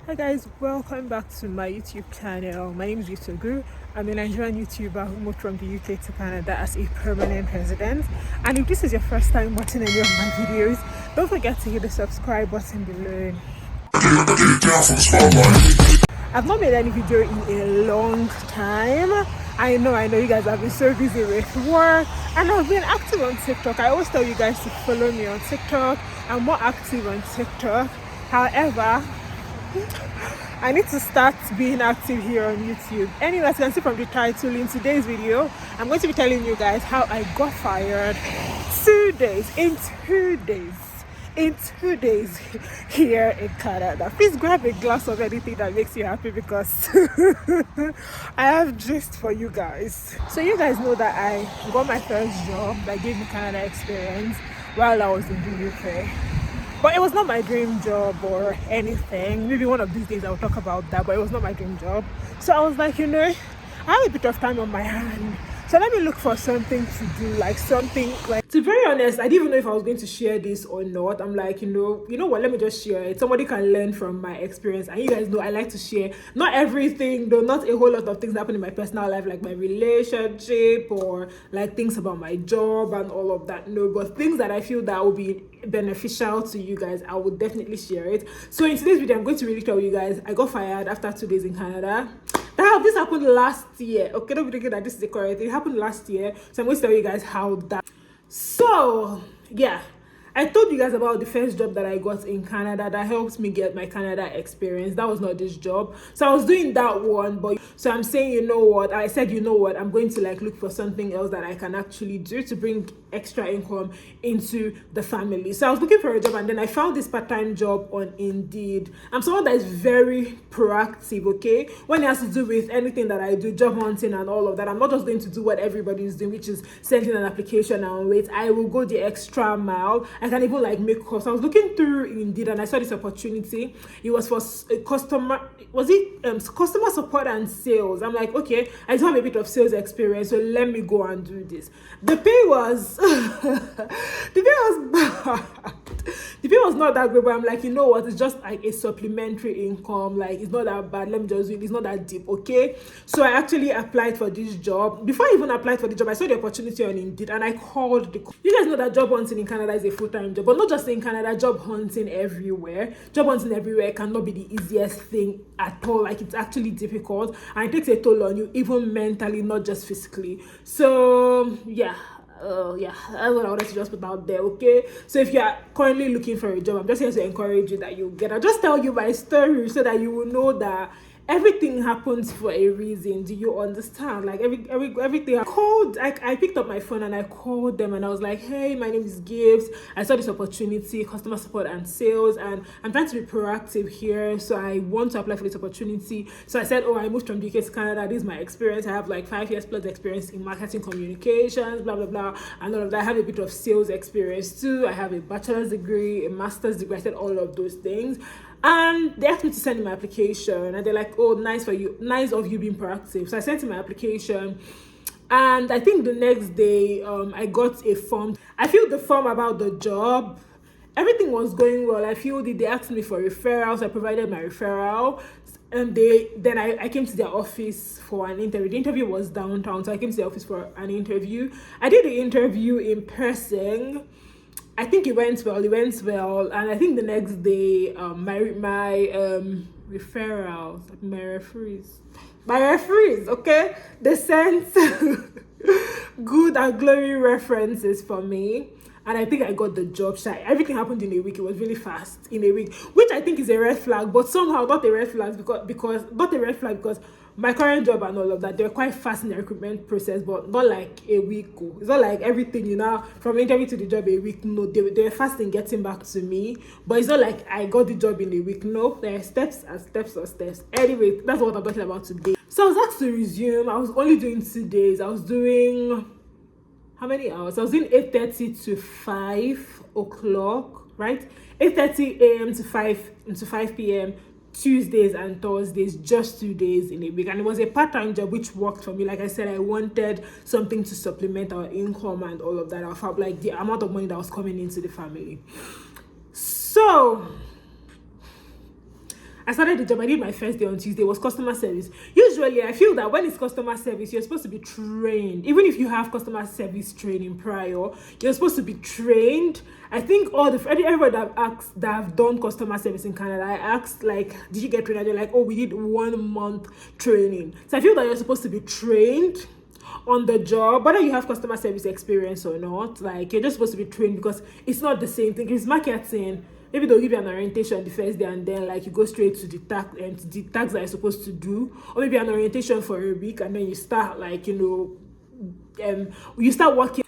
Hi guys, welcome back to my YouTube channel. My name is Wogu. I'm a Nigerian YouTuber who moved from the UK to Canada as a permanent resident. And if this is your first time watching any of my videos, don't forget to hit the subscribe button below. I've not made any video in a long time. I know you guys have been so busy with work, and I've been active on TikTok. I always tell you guys to follow me on TikTok. I'm more active on TikTok. However, I need to start being active here on YouTube. Anyway, as you can see from the title, in today's video, I'm going to be telling you guys how I got fired in 2 days here in Canada. Please grab a glass of anything that makes you happy because I have gist for you guys. So you guys know that I got my first job that gave me Canada experience while I was in the UK. But it was not my dream job or anything. Maybe one of these days I'll talk about that, but it was not my dream job. So I was like, I have a bit of time on my hand. So let me look for something to do, like something like... To be very honest, I didn't even know if I was going to share this or not. I'm like, you know what, let me just share it. Somebody can learn from my experience. And you guys know I like to share, not everything, though, not a whole lot of things happen in my personal life, like my relationship or like things about my job and all of that. No, but things that I feel that will be beneficial to you guys, I would definitely share it. So in today's video, I'm going to really tell you guys, I got fired after 2 days in Canada. This happened last year. Okay, don't be thinking that this is the correct thing. It happened last year. So I'm going to tell you guys how that. So yeah, I told you guys about the first job that I got in Canada that helped me get my Canada experience. That was not this job. So I was doing that one, but so I'm saying, I said, I'm going to like look for something else that I can actually do to bring extra income into the family. So I was looking for a job, and then I found this part-time job on Indeed. I'm someone that is very proactive, okay? When it has to do with anything that I do, job hunting and all of that, I'm not just going to do what everybody is doing, which is sending an application and wait. I will go the extra mile. I can even like make calls. I was looking through Indeed and I saw this opportunity. It was for a customer support and sales. I'm like, okay, I do have a bit of sales experience, so let me go and do this. The pay was the pay was bad. The pay was not that great, but I'm like, it's just like a supplementary income. Like, it's not that bad. Let me just do it. It's not that deep, okay? So I actually applied for this job. Before I even applied for the job, I saw the opportunity on Indeed and I called you guys know that job hunting in Canada is a full-time job, but not just in Canada, job hunting everywhere. Job hunting everywhere cannot be the easiest thing at all. Like, it's actually difficult and it takes a toll on you, even mentally, not just physically. So yeah, that's what I wanted to just put out there, okay? So if you are currently looking for a job, I'm just here to encourage you that you get. I'll just tell you my story so that you will know that everything happens for a reason. Do you understand? Like everything. I picked up my phone and I called them and I was like, hey, my name is Gibbs. I saw this opportunity, customer support and sales, and I'm trying to be proactive here, so I want to apply for this opportunity. So I said, I moved from the UK to Canada. This is my experience. I have like 5 years plus experience in marketing communications, blah blah blah, and all of that. I have a bit of sales experience too. I have a bachelor's degree, a master's degree. I said all of those things. And they asked me to send in my application, and they're like, nice of you being proactive. So I sent in my application, and I think the next day I got a form. I filled the form about the job. Everything was going well. They asked me for referrals. I provided my referral, and I came to their office for an interview. The interview was downtown, so I came to the office for an interview. I did the interview in person. I think it went well, and I think the next day, my referrals, like my referees, okay, they sent good and glowing references for me, and I think I got the job. Everything happened in a week. It was really fast in a week, which I think is a red flag, but somehow not a red flag because my current job and all of that, they're quite fast in the recruitment process, but not like a week. It's not like everything, from interview to the job a week. No, they're fast in getting back to me, but it's not like I got the job in a week. No, there are steps and steps or steps. Anyway, that's what I'm talking about today. So I was asked to resume. I was only doing 2 days. I was doing, how many hours? I was doing 8:30 to 5 o'clock, right? 8:30 a.m. to 5 p.m. Tuesdays and Thursdays, just 2 days in a week. And it was a part-time job, which worked for me. Like I said, I wanted something to supplement our income and all of that. I felt like the amount of money that was coming into the family. So I started the job. I did my first day on Tuesday. It was customer service. Usually, I feel that when it's customer service, you're supposed to be trained. Even if you have customer service training prior, you're supposed to be trained. I think everybody that have done customer service in Canada, I asked, like, did you get trained? And they're like, oh, we did 1 month training. So I feel that you're supposed to be trained on the job, whether you have customer service experience or not. Like, you're just supposed to be trained, because it's not the same thing. It's marketing. Maybe they'll give you an orientation the first day, and then like you go straight to the tax that you're supposed to do, or maybe an orientation for a week, and then you start, like, you start working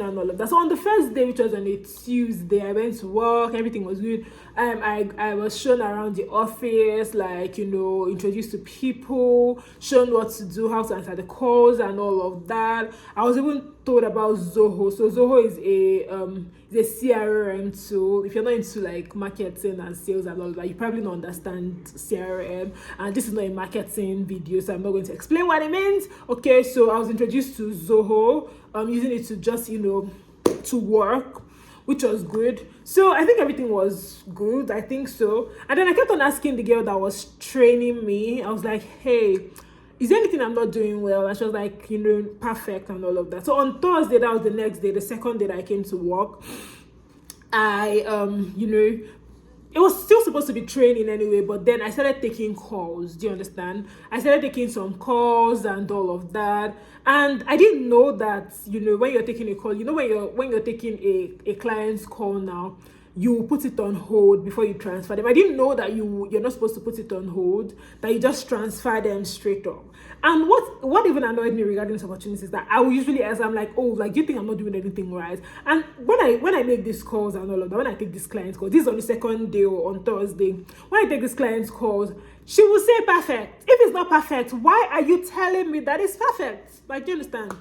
and all of that. So on the first day, which was on a Tuesday, I went to work. Everything was good. I was shown around the office, like, introduced to people, shown what to do, how to answer the calls and all of that. I was even told about Zoho. So Zoho is a CRM tool. If you're not into like marketing and sales and all that, you probably don't understand CRM. And this is not a marketing video, so I'm not going to explain what it means. Okay, so I was introduced to Zoho. Using it to just, to work, which was good. So I think everything was good. I think so. And then I kept on asking the girl that was training me. I was like, hey, is there anything I'm not doing well? And she was like, perfect and all of that. So on Thursday, that was the next day, the second day that I came to work, it was still supposed to be training anyway, but then I started taking calls. Do you understand? I started taking some calls and all of that. And I didn't know that, when you're taking a call, when you're taking a client's call now, you put it on hold before you transfer them. I didn't know that you're not supposed to put it on hold, that you just transfer them straight up. And what even annoyed me regarding this opportunity is that I will usually ask, I'm like, oh, like, do you think I'm not doing anything right? And when I make these calls and all of that, when I take these clients calls, this is on the second day or on Thursday, when I take these clients calls, she will say perfect. If it's not perfect, why are you telling me that it's perfect? Like, do you understand?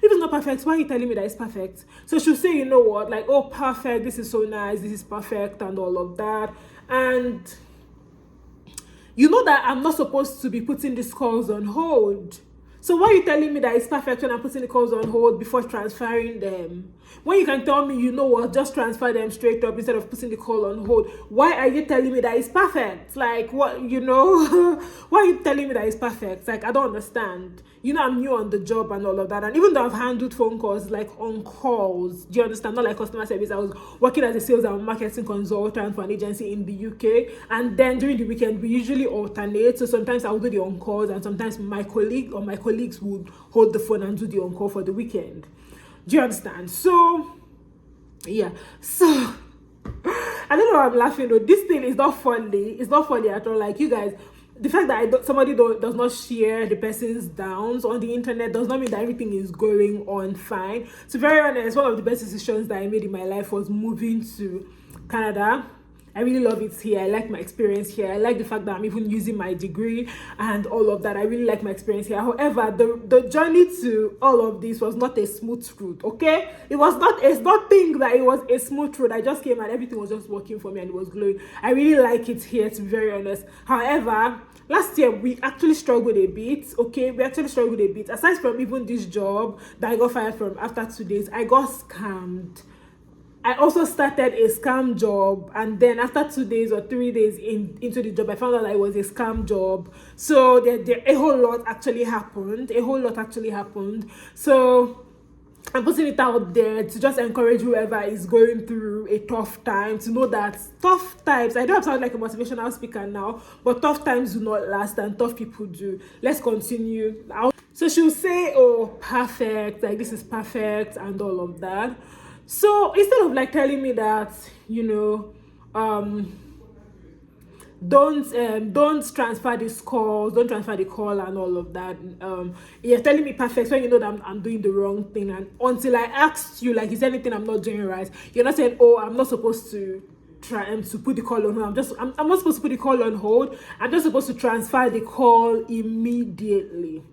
If it's not perfect, why are you telling me that it's perfect? So she'll say, you know what, like, oh, perfect, this is so nice, this is perfect, and all of that. And you know that I'm not supposed to be putting these calls on hold. So why are you telling me that it's perfect when I'm putting the calls on hold before transferring them? When you can tell me, you know what, just transfer them straight up instead of putting the call on hold. Why are you telling me that it's perfect? Like, what, why are you telling me that it's perfect? Like, I don't understand. I'm new on the job and all of that. And even though I've handled phone calls, like on calls, do you understand? Not like customer service. I was working as a sales and marketing consultant for an agency in the UK. And then during the weekend, we usually alternate. So sometimes I would do the on-calls, and sometimes my colleagues would hold the phone and do the on-call for the weekend. Do you understand? So, yeah. So, I don't know why I'm laughing though. This thing is not funny. It's not funny at all. Like, you guys, the fact that somebody does not share the person's downs on the internet does not mean that everything is going on fine. So, very honest, one of the best decisions that I made in my life was moving to Canada. I really love it here. I like my experience here. I like the fact that I'm even using my degree and all of that. I really like my experience here. However, the journey to all of this was not a smooth route, okay? It's nothing that it was a smooth route. I just came and everything was just working for me and it was glowing. I really like it here, to be very honest. However, last year we actually struggled a bit, okay? We actually struggled a bit. Aside from even this job that I got fired from after 2 days, I got scammed. I also started a scam job, and then after 2 days or 3 days into the job, I found out that it was a scam job. So a whole lot actually happened. So I'm putting it out there to just encourage whoever is going through a tough time to know that tough times, I don't sound like a motivational speaker now, but tough times do not last and tough people do. Let's continue. So she'll say, oh, perfect, like this is perfect and all of that. So instead of like telling me that, don't transfer these calls, don't transfer the call and all of that, you're telling me perfect when you know that I'm doing the wrong thing. And until I asked you, like, is there anything I'm not doing right, you're not saying, oh, I'm not supposed to try to put the call on hold. I'm not supposed to put the call on hold. I'm just supposed to transfer the call immediately.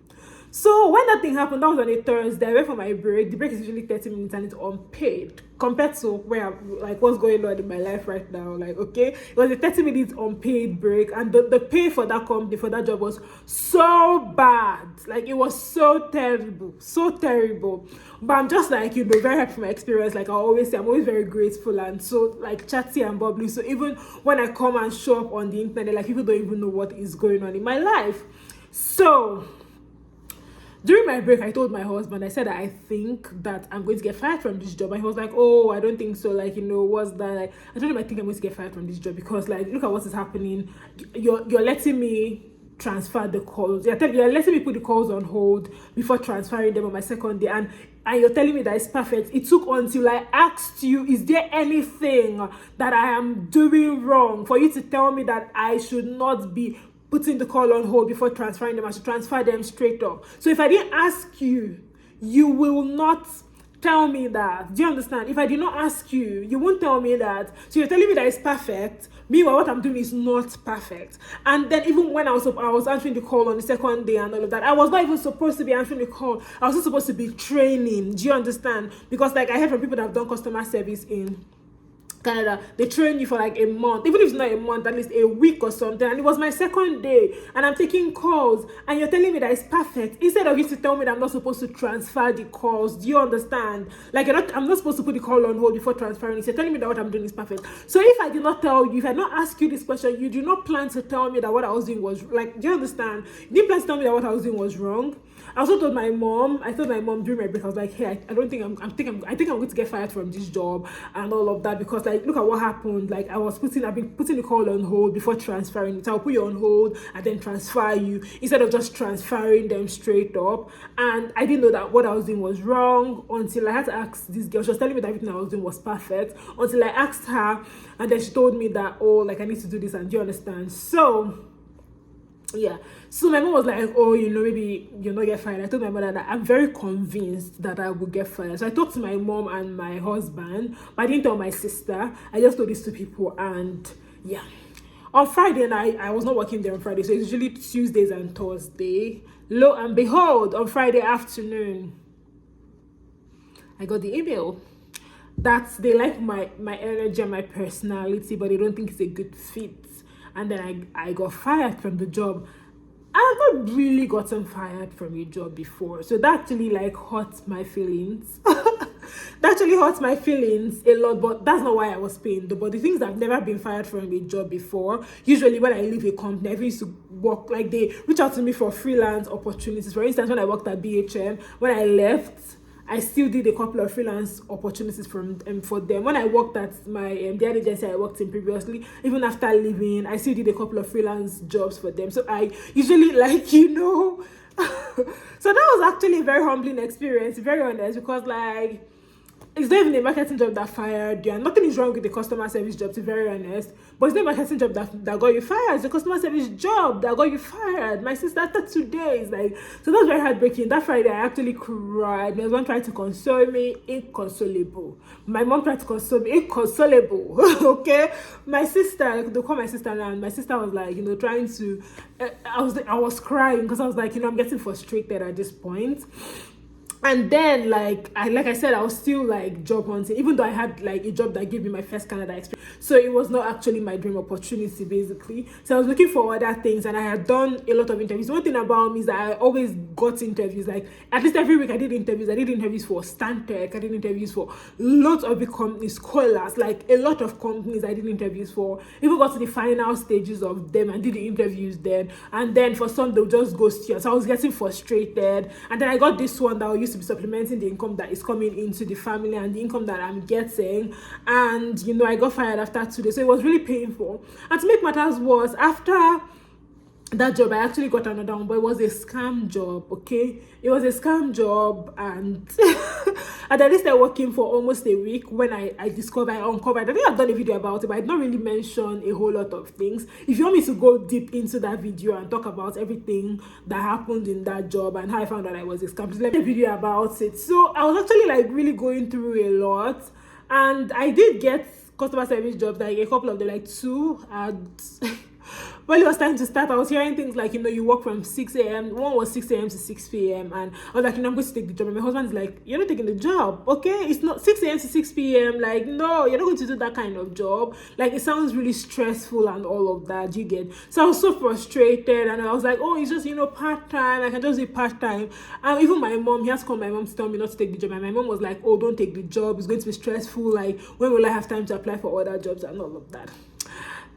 So when that thing happened, that was on a Thursday. I went for my break. The break is usually 30 minutes and it's unpaid compared to where I'm, like, what's going on in my life right now. Like, okay, it was a 30 minutes unpaid break, and the pay for that company, for that job, was so bad. Like, it was so terrible, so terrible. But I'm just like, very happy for my experience. Like I always say, I'm always very grateful and so like chatty and bubbly. So even when I come and show up on the internet, like people don't even know what is going on in my life. So during my break, I told my husband, I said that I think that I'm going to get fired from this job. And he was like, oh, I don't think so. Like, what's that? Like, I told him I think I'm going to get fired from this job because, like, look at what is happening. You're letting me transfer the calls. You're letting me put the calls on hold before transferring them on my second day. And you're telling me that it's perfect. It took until I asked you, is there anything that I am doing wrong for you to tell me that I should not be putting the call on hold before transferring them? I should transfer them straight up. So if I didn't ask you, you will not tell me that. Do you understand? If I did not ask you, you won't tell me that. So you're telling me that it's perfect. Meanwhile, what I'm doing is not perfect. And then even when I was answering the call on the second day and all of that, I was not even supposed to be answering the call. I was not supposed to be training. Do you understand? Because like I heard from people that have done customer service in Canada, they train you for like a month, even if it's not a month, at least a week or something. And it was my second day and I'm taking calls and you're telling me that it's perfect instead of you to tell me that I'm not supposed to transfer the calls. Do you understand? Like I'm not supposed to put the call on hold before transferring it. You're telling me that what I'm doing is perfect. So if I did not tell you, if I did not ask you this question, you do not plan to tell me that what I was doing was like, do you understand? You didn't plan to tell me that what I was doing was wrong. I also told my mom, during my break, I was like, hey, I don't think I think I'm going to get fired from this job and all of that, because like look at what happened. Like I've been putting the call on hold before transferring it. So I'll put you on hold and then transfer you instead of just transferring them straight up. And I didn't know that what I was doing was wrong until I had to ask this girl. She was telling me that everything I was doing was perfect until I asked her, and then she told me that, oh, like I need to do this, and do you understand? So yeah, so my mom was like, oh, maybe you'll not get fired. I told my mother that I'm very convinced that I will get fired. So I talked to my mom and my husband, but I didn't tell my sister. I just told these two people, and yeah. On Friday night, I was not working there on Friday, so it's usually Tuesdays and Thursday. Lo and behold, on Friday afternoon, I got the email that they like my energy and my personality, but they don't think it's a good fit. And then I got fired from the job. I've not really gotten fired from a job before, so that actually like hurt my feelings. That actually hurt my feelings a lot, but that's not why I was pained. But the things that I've never been fired from a job before, usually when I leave a company, I used to work, like they reach out to me for freelance opportunities. For instance, when I worked at BHM, when I left, I still did a couple of freelance opportunities for them. When I worked at my the other agency I worked in previously, even after leaving, I still did a couple of freelance jobs for them. So I usually so that was actually a very humbling experience, very honest, because like it's not even a marketing job that fired you, and nothing is wrong with the customer service job, to be very honest, but it's not a marketing job that got you fired. It's the customer service job that got you fired. My sister, after 2 days, so that was very heartbreaking. That Friday I actually cried. My husband tried to console me, inconsolable. My mom tried to console me, inconsolable. Okay, my sister, they call my sister now, and my sister was like, trying to I was crying because I was like, I'm getting frustrated at this point. And then like I said, I was still like job hunting, even though I had like a job that gave me my first Canada experience. So it was not actually my dream opportunity, basically. So I was looking for other things, and I had done a lot of interviews. One thing about me is that I always got interviews. Like at least every week I did interviews. I did interviews for Stantec. I did interviews for lots of big companies, scholars, like a lot of companies I did interviews for. Even got to the final stages of them and did the interviews then. And then for some, they'll just ghost you. So I was getting frustrated. And then I got this one that used to be supplementing the income that is coming into the family and the income that I'm getting. And I got fired after 2 days, so it was really painful. And to make matters worse, after that job I actually got another one, but it was a scam job. Okay, it was a scam job, and and I started working for almost a week when I uncovered. I think I've done a video about it, but I did not really mention a whole lot of things. If you want me to go deep into that video and talk about everything that happened in that job and how I found out I was a scam, just let me a video about it. So I was actually like really going through a lot, and I did get customer service jobs, like a couple of them, like 2 and when it was time to start, I was hearing things like, you work from 6 a.m. One was 6 a.m. to 6 p.m. And I was like, I'm going to take the job. And my husband's like, you're not taking the job, okay? It's not 6 a.m. to 6 p.m. Like, no, you're not going to do that kind of job. Like, it sounds really stressful and all of that, you get. So I was so frustrated, and I was like, oh, it's just, part-time. I can just do part-time. And even my mom, he has to call my mom to tell me not to take the job. And my mom was like, oh, don't take the job. It's going to be stressful. Like, when will I have time to apply for other jobs and all of that?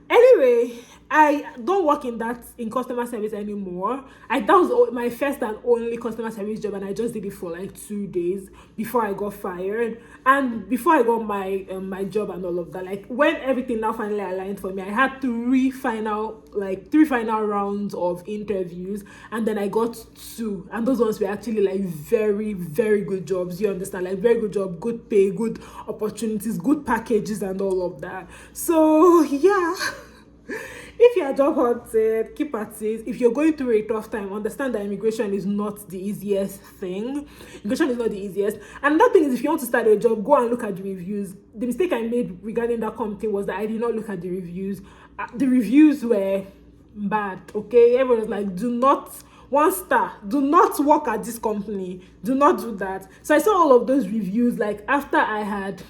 Anyway, I don't work in customer service anymore. That was my first and only customer service job, and I just did it for like 2 days before I got fired, and before I got my job and all of that. Like, when everything now finally aligned for me, I had three final rounds of interviews, and then I got 2, and those ones were actually like very, very good jobs. You understand? Like, very good job, good pay, good opportunities, good packages, and all of that. So yeah. If you are job hunted, keep at it. If you're going through a tough time, understand that immigration is not the easiest thing. Immigration is not the easiest. And that thing is, if you want to start a job, go and look at the reviews. The mistake I made regarding that company was that I did not look at the reviews. The reviews were bad, okay? Everyone was like, do not 1 star, do not work at this company, do not do that. So I saw all of those reviews like after I had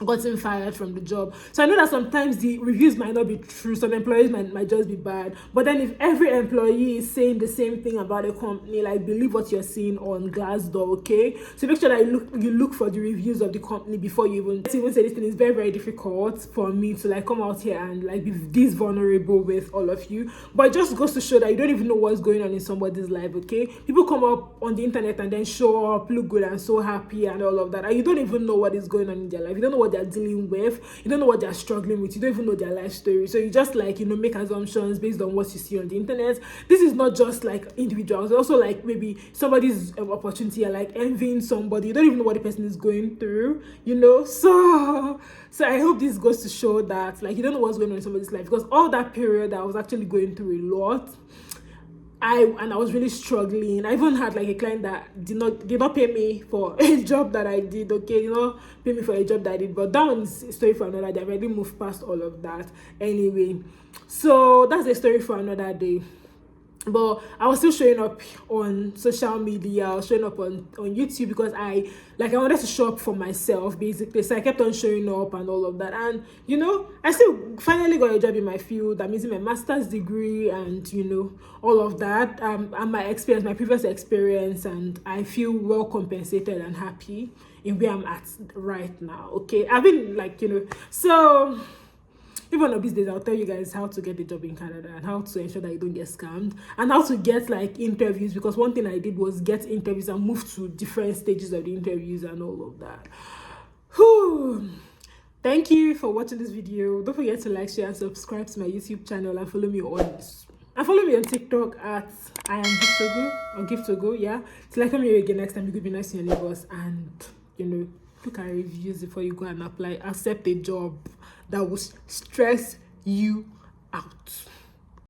gotten fired from the job. So I know that sometimes the reviews might not be true. Some employees might just be bad. But then if every employee is saying the same thing about a company, like, believe what you're seeing on Glassdoor, okay? So make sure that you look for the reviews of the company before you even say this thing. Is very, very difficult for me to like come out here and like be this vulnerable with all of you. But it just goes to show that you don't even know what's going on in somebody's life, okay? People come up on the internet and then show up, look good and so happy and all of that, and you don't even know what is going on in their life. You don't know what they're dealing with, you don't know what they're struggling with, you don't even know their life story. So you just like make assumptions based on what you see on the internet. This is not just like individuals, also like maybe somebody's opportunity, and like envying somebody. You don't even know what the person is going through, so I hope this goes to show that like you don't know what's going on in somebody's life, because all that period I was actually going through a lot. I was really struggling. I even had like a client that did not pay me for a job that I did, okay? Pay me for a job that I did. But that one's a story for another day. I've already moved past all of that. Anyway, so that's a story for another day. But I was still showing up on social media. I was showing up on YouTube because I wanted to show up for myself, basically. So I kept on showing up and all of that. And, I still finally got a job in my field. I'm using my master's degree and, all of that. And my previous experience. And I feel well compensated and happy in where I'm at right now, okay? I've been so... Even one of these days, I'll tell you guys how to get a job in Canada and how to ensure that you don't get scammed and how to get like interviews, because one thing I did was get interviews and move to different stages of the interviews and all of that. Whew. Thank you for watching this video. Don't forget to like, share, and subscribe to my YouTube channel, and follow me on TikTok at I am Giftogo or Giftogo, yeah. Till I come here again next time, you could be nice to your neighbors and look at reviews before you go and apply. Accept a job that will stress you out.